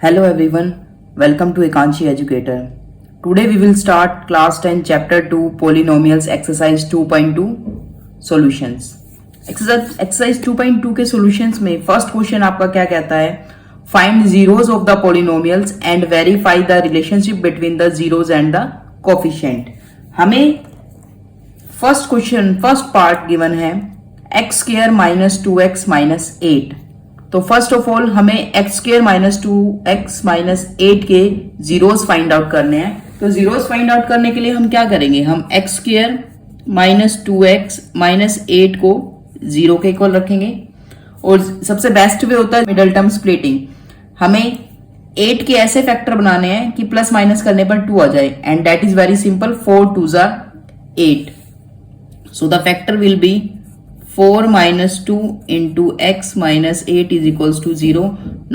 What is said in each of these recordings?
Hello everyone, welcome to Ekanshi Educator. Today we will start class 10 chapter 2 polynomials exercise 2.2 solutions. Exercise 2.2 के solutions में first question आपका क्या कहता है? Find zeros of the polynomials and verify the relationship between the zeros and the coefficient. हमें first part given है x square minus 2x minus 8. तो first of all हमें x square minus 2x minus 8 के zeros find out करने हैं. तो zeros find out करने के लिए हम क्या करेंगे, हम x square minus 2x minus 8 को जीरो के इक्वल रखेंगे. और सबसे बेस्ट वे होता है मिडल टर्म स्प्लिटिंग. हमें 8 के ऐसे फैक्टर बनाने हैं कि प्लस माइनस करने पर 2 आ जाए, and that is very simple. 4 2s are 8. So the factor will B 4 minus 2 into x minus 8 is equals to 0.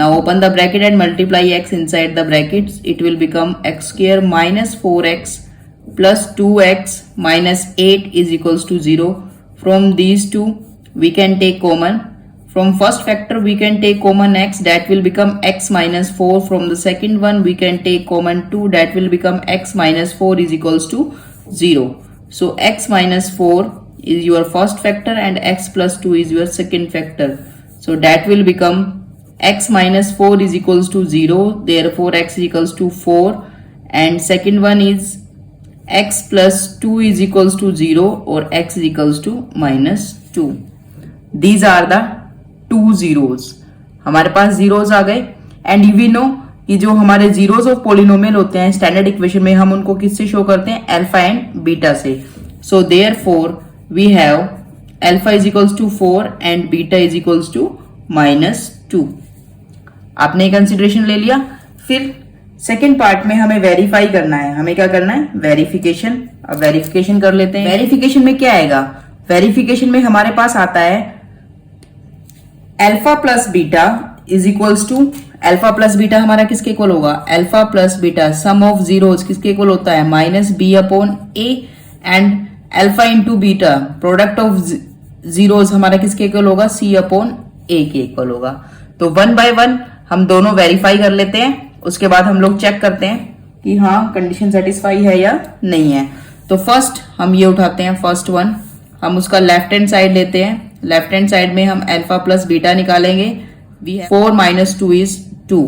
Now open the bracket and multiply x inside the brackets. It will become x square minus 4x plus 2x minus 8 is equals to 0. From these two we can take common. From first factor we can take common x, that will become x minus 4. From the second one we can take common 2, that will become x minus 4 is equals to 0. So x minus 4 is your first factor and x plus 2 is your second factor. So that will become x minus 4 is equals to 0. Therefore x is equals to 4. And second one is x plus 2 is equals to 0 or x is equals to minus 2. These are the two zeros. हमारे पास zeros आ गए. And we know कि जो हमारे zeros of polynomial होते हैं standard equation में, हम उनको किससे शो करते हैं, अल्फा एंड बीटा से. So therefore we have alpha is equals to 4 and beta is equals to minus 2. आपने कंसिडरेशन ले लिया. फिर सेकेंड पार्ट में हमें वेरीफाई करना है. हमें क्या करना है, वेरिफिकेशन. अब वेरिफिकेशन कर लेते हैं. वेरिफिकेशन में क्या आएगा, वेरिफिकेशन में हमारे पास आता है alpha plus beta is equals to, alpha plus beta हमारा किसके इक्वल होगा, alpha plus beta sum of zeros किसके इक्वल होता है, minus b upon a. And alpha into beta product of zeros हमारा किसके इक्वल होगा, सी अपॉन ए के इक्वल होगा. तो वन बाय वन हम दोनों वेरीफाई कर लेते हैं. उसके बाद हम लोग चेक करते हैं कि हाँ कंडीशन सेटिस्फाई है या नहीं है. तो फर्स्ट हम ये उठाते हैं, फर्स्ट वन हम उसका लेफ्ट हैंड साइड लेते हैं. लेफ्ट हैंड साइड में हम अल्फा प्लस बीटा निकालेंगे. 4 माइनस 2 इज 2.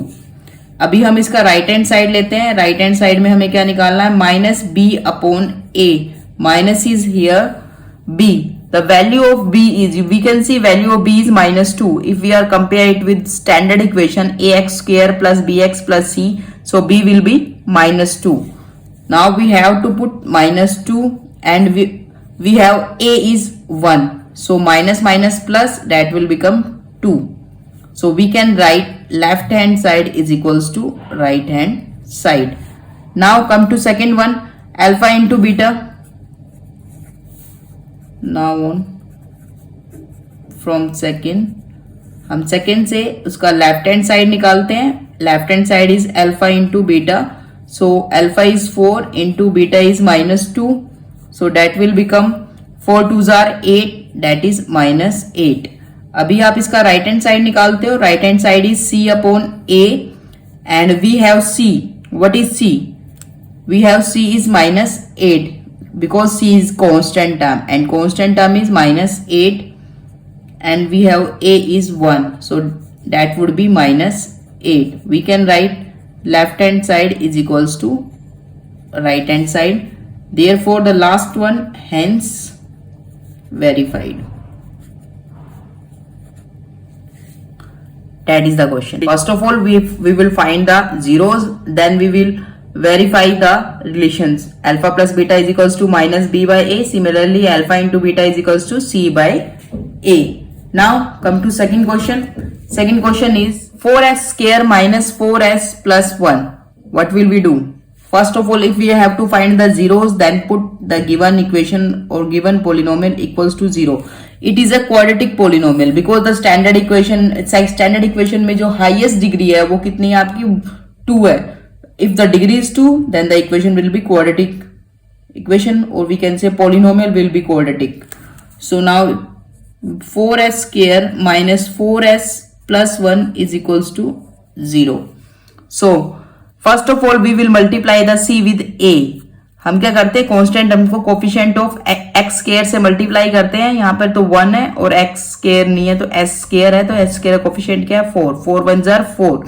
अभी हम इसका राइट हैंड साइड लेते हैं. राइट हैंड साइड में हमें क्या निकालना है, minus b upon a. Minus is here b. The value of b is, we can see value of b is minus 2 if we are compare it with standard equation ax square plus bx plus c. So b will be minus 2. Now we have to put minus 2 and we have a is 1. So minus minus plus, that will become 2. So we can write left hand side is equals to right hand side. Now come to second one, alpha into beta. Now on from second हम second से उसका left hand side निकालते हैं. Left hand side is alpha into beta. So alpha is 4 into beta is minus 2. So that will become 4 2s are 8, that is minus 8. अभी आप इसका right hand side निकालते हो. Right hand side is c upon a and we have c. What is c? We have c is minus 8 because c is constant term and constant term is minus 8 and we have a is 1, so that would be minus 8. We can write left hand side is equals to right hand side. Therefore the last one hence verified. That is the question. First of all we will find the zeros, then we will verify the relations. Alpha plus beta is equals to minus b by a. Similarly alpha into beta is equals to c by a. Now come to second question. Second question is 4s square minus 4s plus 1. What will we do? First of all, if we have to find the zeros, then put the given equation or given polynomial equals to 0. It is a quadratic polynomial because the standard equation, standard equation में जो highest degree है वो कितनी है आपकी, 2 है. If the degree is 2, then the equation will be quadratic equation, or we can say polynomial will be quadratic. So now 4s square minus 4s plus 1 is equals to 0. So first of all we will multiply the c with a. हम क्या करते हैं, constant term को coefficient of x square से multiply करते हैं. यहाँ पर तो 1 है और एक्स स्क्वायर नहीं है तो एस स्क्वायर है, तो एस स्क्वायर कोफिशिएंट क्या है 4. 4 1 जार 4.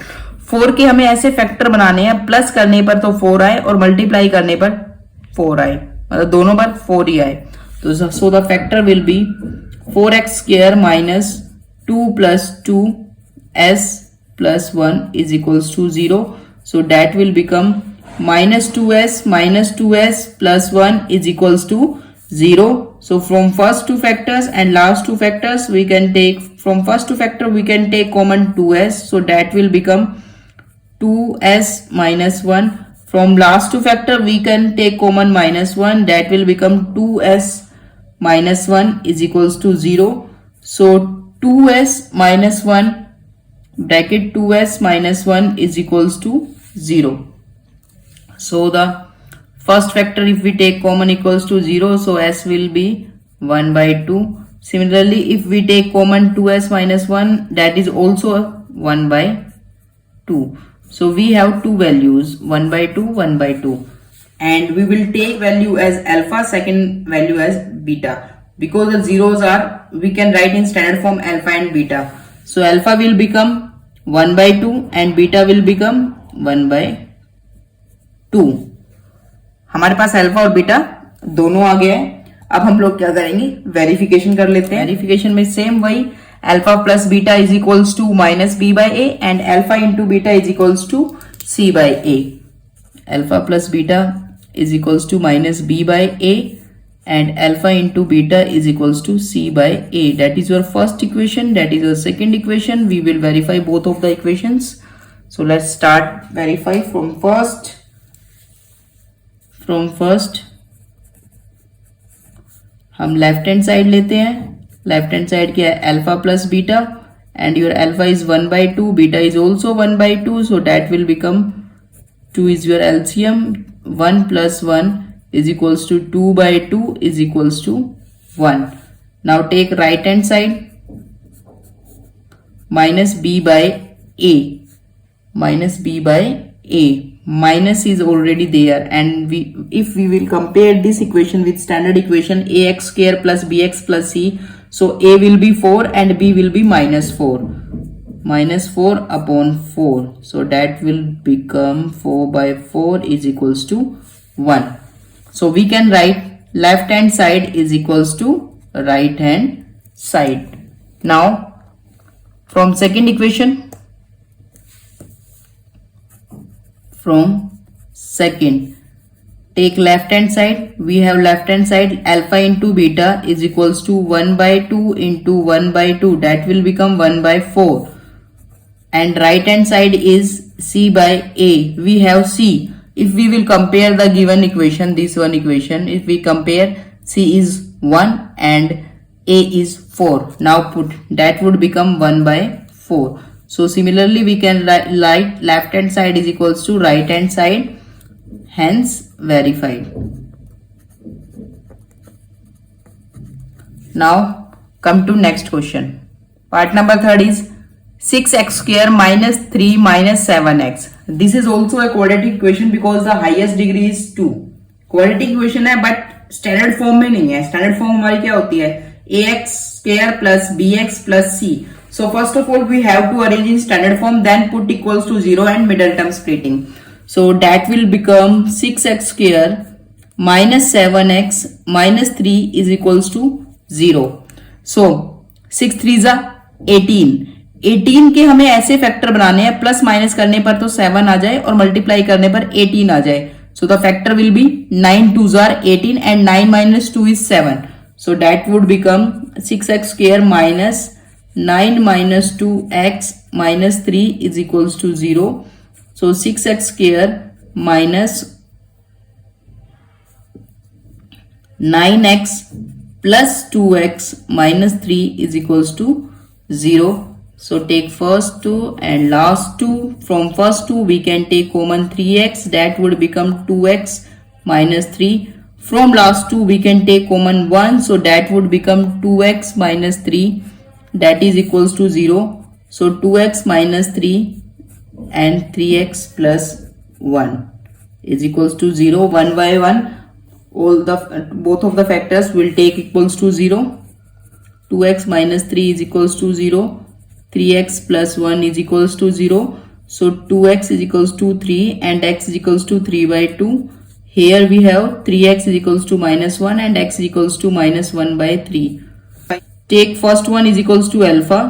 4 के हमें ऐसे फैक्टर बनाने हैं, प्लस करने पर तो 4 आए और मल्टीप्लाई करने पर 4 आए, मतलब दोनों पर 4 ही आए. तो so the factor will be 4x square minus 2 plus 2s plus 1 is equals to 0. So that will become minus 2s plus 1 is equals to 0. So from first two factors and last two factors we can take, from first two factor we can take common 2s, so that will become 2s minus 1. From last two factor we can take common minus 1, that will become 2s minus 1 is equals to 0. So 2s minus 1 bracket 2s minus 1 is equals to 0. So the first factor if we take common equals to 0, so s will be 1 by 2. Similarly if we take common 2s minus 1, that is also 1 by 2. So we have two values, 1 by 2, 1 by 2, and we will take value as alpha, second value as beta, because the zeros are, we can write in standard form alpha and beta. So alpha will become 1 by 2 and beta will become 1 by 2. हमारे पास alpha और beta दोनों आ गया है. अब हम लोग क्या करेंगे, वेरिफिकेशन कर लेते हैं. वेरिफिकेशन में सेम वही, alpha plus beta is equals to minus b by a and alpha into beta is equals to c by a. Alpha plus beta is equals to minus b by a and alpha into beta is equals to c by a. That is your first equation. That is your second equation. We will verify both of the equations. So let's start verify from first. हम left hand side लेते हैं. Left hand side क्या है, alpha plus beta, and your alpha is 1 by 2, beta is also 1 by 2, so that will become 2 is your LCM. 1 plus 1 is equals to 2 by 2 is equals to 1. Now take right hand side, minus b by a, minus b by a. Minus is already there, and if we will compare this equation with standard equation ax square plus bx plus c, so a will be 4 and b will be minus 4. Minus 4 upon 4, so that will become 4 by 4 is equals to 1. So we can write left hand side is equals to right hand side. Now from second equation, take left hand side. We have left hand side alpha into beta is equals to 1 by 2 into 1 by 2, that will become 1 by 4. And right hand side is c by a. We have c. If we will compare the given equation, this one equation, if we compare, c is 1 and a is 4. Now put, that would become 1 by 4. So similarly we can write left hand side is equals to right hand side, hence verified. Now come to next question. Part number 3rd is 6x square minus 3 minus 7x. This is also a quadratic equation because the highest degree is 2. Quadratic equation है but standard form में नहीं है. Standard form हमारी क्या होती है, ax square plus bx plus c. So first of all we have to arrange in standard form, then put equals to 0 and middle term splitting. So that will become 6x square minus 7x minus 3 is equals to 0. So 6 3s are 18. 18 के हमें ऐसे factor बनाने हैं, plus minus करने पर तो 7 आ जाए और मल्टीप्लाई करने पर 18 आ जाए. सो the factor will B 9 2s are 18 and 9 minus 2 is 7. So that would become 6x square minus 9 minus 2x minus 3 is equals to 0. So 6x square minus 9x plus 2x minus 3 is equals to 0. So take first two and last two. From first two we can take common 3x, that would become 2x minus 3. From last two we can take common 1, so that would become 2x minus 3, that is equals to 0. So 2x minus 3 and 3x plus 1 is equals to 0. 1 by 1, both of the factors will take equals to 0. 2x minus 3 is equals to 0. 3x plus 1 is equals to 0. So 2x is equals to 3 and x is equals to 3 by 2. Here we have 3x is equals to minus 1 and x is equals to minus 1 by 3. Take first one is equals to alpha.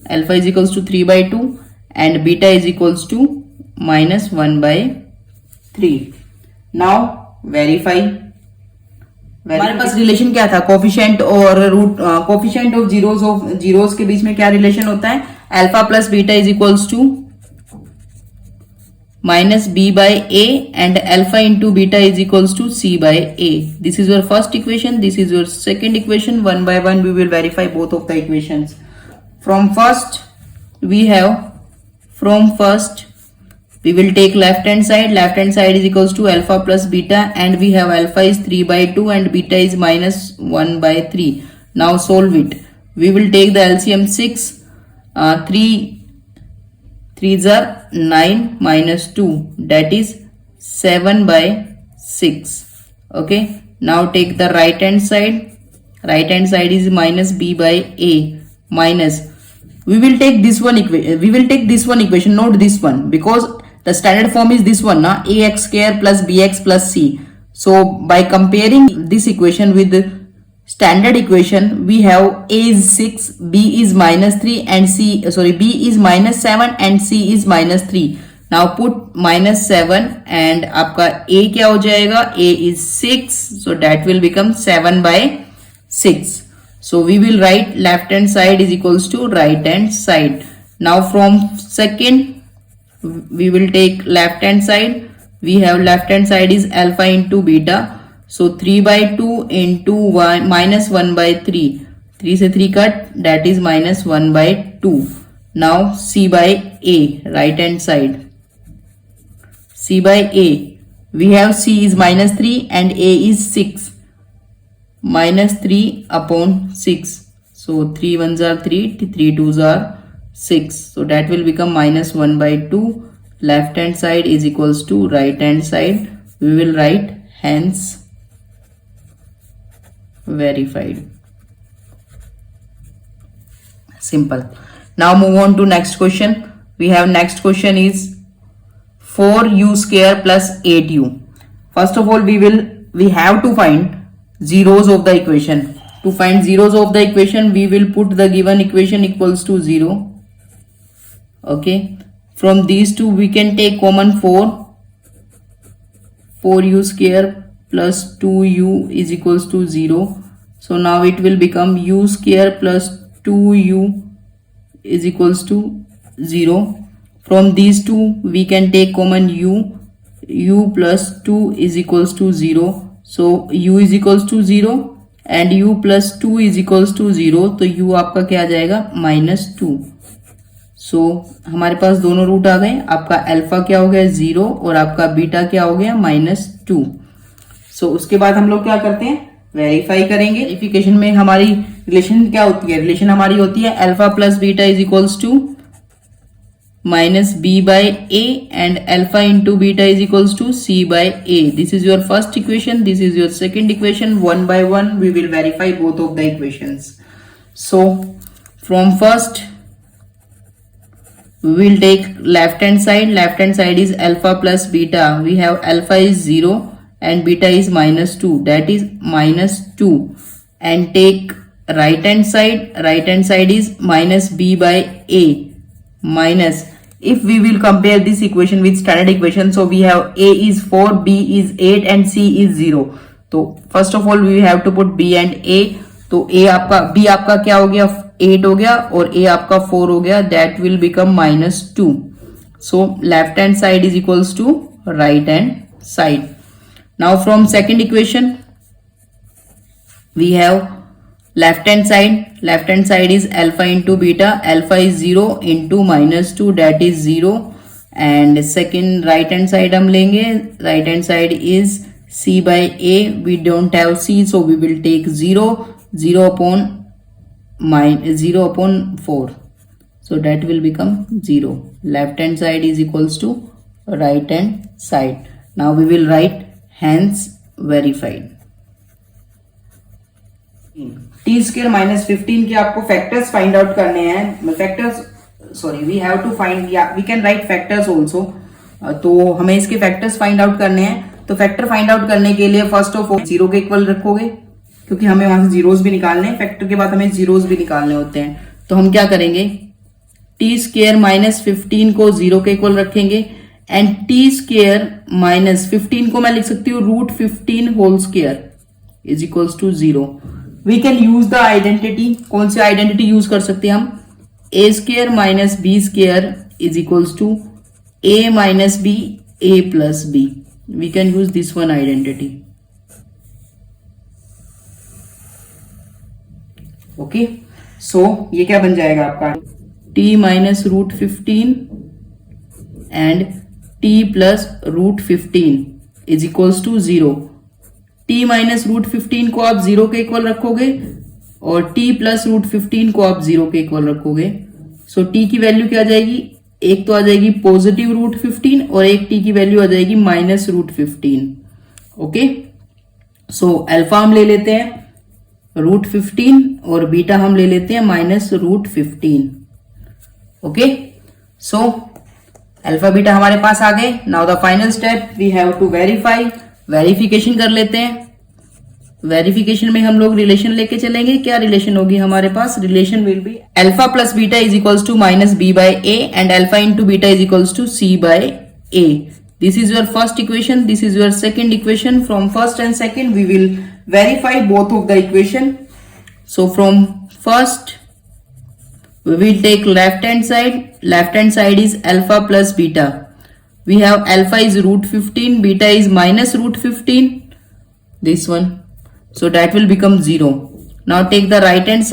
Alpha is equals to 3 by 2 and beta is equals to minus 1 by 3. Now verify. हमारे पास relation क्या था, coefficient और root, coefficient of zeros के बीच में क्या relation होता है, alpha plus beta is equals to minus b by a and alpha into beta is equals to c by a. This is your first equation, this is your second equation. One by one we will verify both of the equations. From first we will take left hand side is equals to alpha plus beta and we have alpha is 3 by 2 and beta is minus 1 by 3. Now solve it. We will take the LCM 6, 3s are 9 minus 2, that is 7 by 6. Okay, now take the right hand side is minus b by a minus, we will take this one equation, not this one, because the standard form is this one, ax square plus bx plus c. So by comparing this equation with the standard equation, we have a is 6, b is minus 3 and b is minus 7 and c is minus 3. Now put minus 7 and आपका a क्या हो जाएगा, a is 6, so that will become 7 by 6. So we will write left hand side is equals to right hand side. Now from second we will take left hand side. We have left hand side is alpha into beta. So 3 by 2 into 1 minus 1 by 3. 3 से 3 cut, that is minus 1 by 2. Now c by a, right hand side. C by a, we have c is minus 3 and a is 6. Minus 3 upon 6. So 3 ones are 3, 3 twos are 6. So that will become minus 1 by 2. Left hand side is equals to right hand side. We will write hence verified. Simple. Now move on to next question. We have next question is 4u square plus 8u. First of all we have to find zeros of the equation. To find zeros of the equation, we will put the given equation equals to 0. Okay, from these two we can take common 4u square plus 2u is equals to 0. So now it will become u square plus 2u is equals to 0. From these two we can take common u plus 2 is equals to 0. So u is equals to 0 and u plus 2 is equals to 0. तो u आपका क्या आ जाएगा, -2. सो हमारे पास दोनों root आ गए. आपका alpha क्या हो गया 0 और आपका बीटा क्या हो गया -2. सो उसके बाद हम लोग क्या करते हैं, वेरीफाई करेंगे. वेरिफिकेशन में हमारी रिलेशन क्या होती है, रिलेशन हमारी होती है alpha plus beta is equals to minus b by a and alpha into beta is equals to c by a. This is your first equation, this is your second equation. One by one we will verify both of the equations. So from first we will take left hand side is alpha plus beta. We have alpha is 0 and beta is -2, that is -2. And take right hand side is minus b by a minus, if we will compare this equation with standard equation, so we have a is 4, b is 8 and c is 0. तो first of all we have to put b and a. तो a आपका b आपका क्या हो गया 8 हो गया और a आपका 4 हो गया, that will become -2. So left hand side is equals to right hand side. Now from second equation we have left hand side is alpha into beta. Alpha is 0 into -2, that is 0. And second right hand side हम लेंगे, right hand side is c by a. We don't have c, so we will take 0 upon 4, so that will become 0. left hand side is equals to right hand side. Now we will write hence verified. t square minus 15 के आपको factors find out करने हैं. Factors sorry we have to find, we can write factors also. तो हमें इसके factors find out करने हैं. तो फैक्टर फाइंड आउट करने के लिए फर्स्ट ऑफ ऑल जीरो के इक्वल रखोगे, क्योंकि हमें वहां से जीरोस भी निकालने हैं. फैक्टर के बाद हमें जीरोस भी निकालने होते हैं. तो हम क्या करेंगे, टी स्क्वेयर माइनस 15 को जीरो के इक्वल रखेंगे एंड टी स्क्वेयर माइनस 15 को मैं लिख सकती हूँ root 15 whole square is equals to 0. We can use the identity. कौन सी आइडेंटिटी यूज कर सकते हैं हम, a square minus b square is equals to a minus b a plus b. We can use this one identity. Okay, so ये क्या बन जाएगा आपका, t minus root 15 and t plus root 15 is equals to 0. t minus root 15 को आप 0 के equal रखोगे और t प्लस रूट 15 को आप 0 के इक्वल रखोगे. सो t की वैल्यू क्या आ जाएगी, एक तो आ जाएगी पॉजिटिव रूट 15 और एक t की वैल्यू आ जाएगी minus root 15. Okay, so alpha हम ले लेते हैं रूट 15 और बीटा हम ले लेते हैं minus root 15. Okay, so alpha beta हमारे पास आ गए. Now the final step we have to verify. Verification कर लेते हैं. वेरिफिकेशन में हम लोग रिलेशन लेके चलेंगे. क्या रिलेशन होगी हमारे पास, relation will be alpha plus beta is equals to minus b by a and alpha into beta is equals to c by a. This is your first equation, this is your second equation. From first and second we will verify both of the equation. So from first we will take left hand side is alpha plus beta. We have alpha is root 15, beta is minus root 15, this one. So that will become 0. Now take the right hand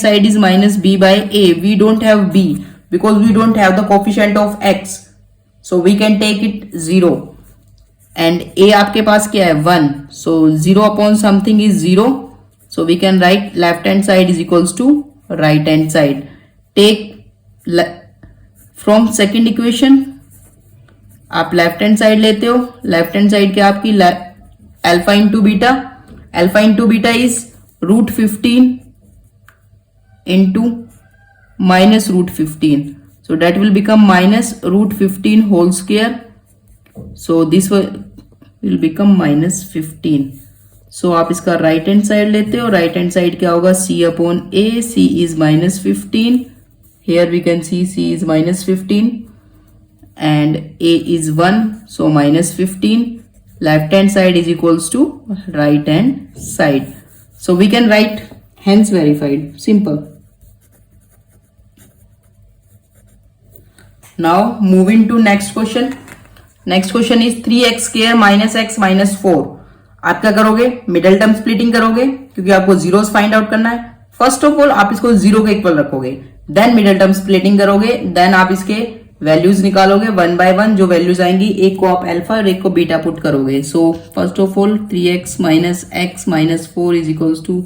side is minus b by a. We don't have b because we don't have the coefficient of x. So we can take it 0 and a आपके पास क्या है 1. So 0 upon something is 0. So we can write left hand side is equals to right hand side. Take from second equation आप left hand side लेते हो. Left hand side क्या आपकी alpha into beta. Alpha into beta is root 15 into minus root 15. So that will become minus root 15 whole square. So this will become minus 15. So आप इसका right hand side लेते हो. right hand side क्या होगा, c upon a. c is minus 15. Here we can see c is minus 15 and a is 1. So minus 15. Left hand side is equals to right hand side. So we can write hence verified. Simple. Now moving to next question. Next question is 3x square minus x minus 4. आप क्या करोगे, middle term splitting करोगे क्योंकि आपको zeros find out करना है. First of all आप इसको 0 के इक्वल रखोगे, देन मिडल टर्म स्प्लिटिंग करोगे, देन आप इसके वैल्यूज निकालोगे 1 by 1. जो वैल्यूज आएंगी एक को आप अल्फा और एक को बीटा पुट करोगे. So first of all 3x minus x minus 4 is equals to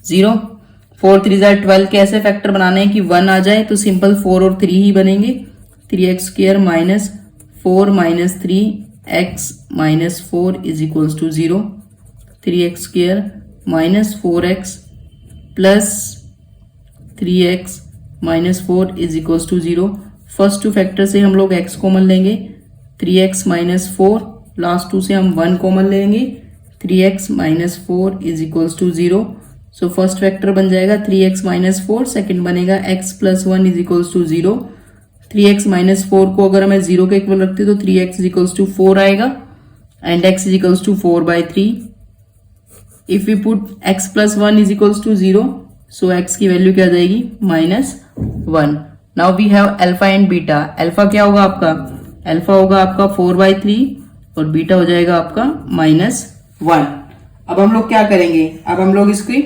0. 4 3 12 के ऐसे फैक्टर बनाने हैं कि 1 आ जाए, तो सिंपल 4 और 3 ही बनेंगे. 3x square minus 4 minus 3x minus 4 is equals to 0. 3x square minus 4x plus 3x minus 4 is equals to 0. First two factor से हम लोग x कॉमन लेंगे. 3x माइनस 4, लास्ट टू से हम 1 कॉमन लेंगे. 3x minus 4 is equals to 0. So first factor बन जाएगा 3x minus 4, second बनेगा x plus 1 is equals to 0. 3x minus 4 को अगर मैं 0 के इक्वल रखती तो 3x इज इक्वल्स टू 4 आएगा and x is equals to 4 by 3. If we put x plus 1 is equals to 0, so x की value क्या जाएगी minus 1. Now we have alpha and beta. Alpha क्या होगा आपका, अल्फा होगा आपका 4 by 3 और बीटा हो जाएगा आपका माइनस 1. अब हम लोग क्या करेंगे, अब हम लोग इसकी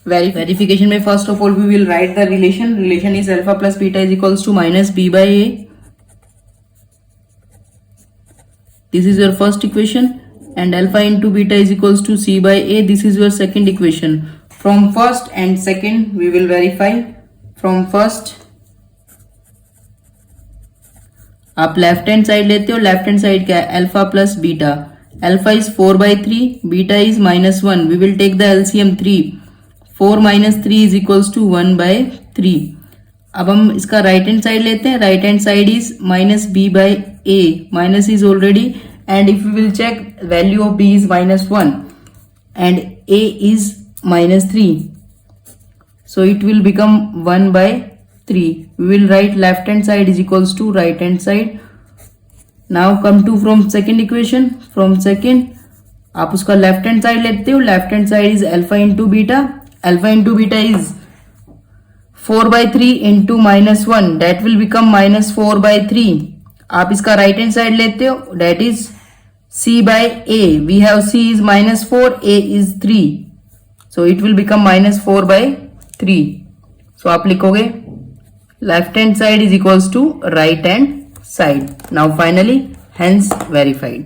वेरिफिकेशन में first of all we will write the relation is alpha plus beta is equals to minus b by a. This is your first equation and alpha into beta is equals to c by a. This is your second equation. From first and second we will verify. From first आप left hand side लेते हो, left hand side क्या है, alpha plus beta, alpha is 4/3, beta is -1, we will take the LCM 3, 4 - 3 is equals to 1/3। अब हम इसका right hand side लेते हैं, right hand side is -b/a, minus is already, and if we will check value of b is -1 and a is -3, so it will become 1/3. We will write left hand side is equals to right hand side. Now come to from second equation, from second आप उसका left hand side लेते हो, left hand side is alpha into beta, alpha into beta is 4/3 into -1, that will become -4/3. आप इसका right hand side लेते हो, that is c/a, we have c is -4, a is 3, so it will become -4/3. so आप लिखोगे left hand side is equals to right hand side. Now finally hence verified.